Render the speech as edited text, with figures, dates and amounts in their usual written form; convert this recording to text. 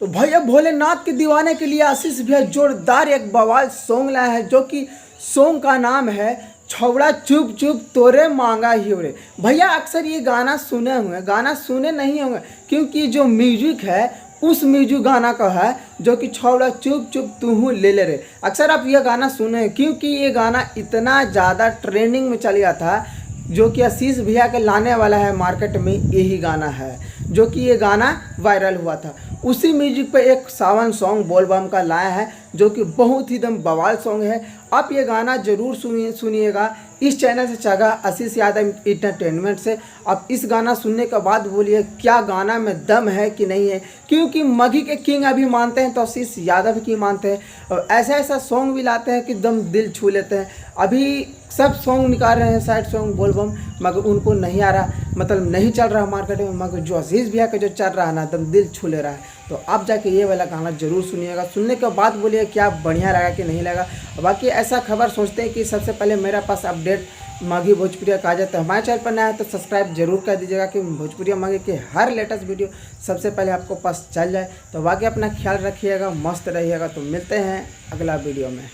तो भैया भोलेनाथ के दीवाने के लिए आशीष भैया जोरदार एक बवाल सॉन्ग लाया है, जो कि सॉन्ग का नाम है छौड़ा चुप चुप तोरे मांगा हिवड़े। भैया अक्सर ये गाना सुने हुए, गाना सुने नहीं होंगे, क्योंकि जो म्यूजिक है उस म्यूजिक गाना का है, जो कि छौड़ा चुप चुप तू ले ले रे। अक्सर आप यह गाना सुने हैं, क्योंकि ये गाना इतना ज़्यादा ट्रेंडिंग में चल गया था, जो कि आशीष भैया के लाने वाला है मार्केट में। यही गाना है जो कि ये गाना वायरल हुआ था। उसी म्यूजिक पे एक सावन सॉन्ग बोल बम का लाया है, जो कि बहुत ही दम बवाल सॉन्ग है। आप ये गाना जरूर सुनिएगा। इस चैनल से चगा आशीष यादव इंटरटेनमेंट से। आप इस गाना सुनने के बाद बोलिए क्या गाना में दम है कि नहीं है, क्योंकि मघी के किंग अभी मानते हैं तो आशीष यादव की मानते हैं, और ऐसा ऐसा सॉन्ग भी लाते हैं कि दम दिल छू लेते हैं। अभी सब सॉन्ग निकाल रहे हैं साइड सॉन्ग बोल बम, मगर उनको नहीं आ रहा, मतलब नहीं चल रहा मार्केट में। मगर जो आशीष भैया का जो चल रहा है ना, एकदम दिल छू ले रहा है। तो आप जाके ये वाला गाना जरूर सुनिएगा। सुनने के बाद बोलिए क्या बढ़िया लगा कि नहीं लगा। बाकी ऐसा खबर सोचते हैं कि सबसे पहले मेरे पास अपडेट माघी भोजपुरिया का आ जाए, तो हमारे चैनल पर नया है तो सब्सक्राइब जरूर कर दीजिएगा, कि भोजपुरिया माघी के हर लेटेस्ट वीडियो सबसे पहले आपको पास चल जाए। तो बाकी अपना ख्याल रखिएगा, मस्त रहिएगा। तो मिलते हैं अगला वीडियो में।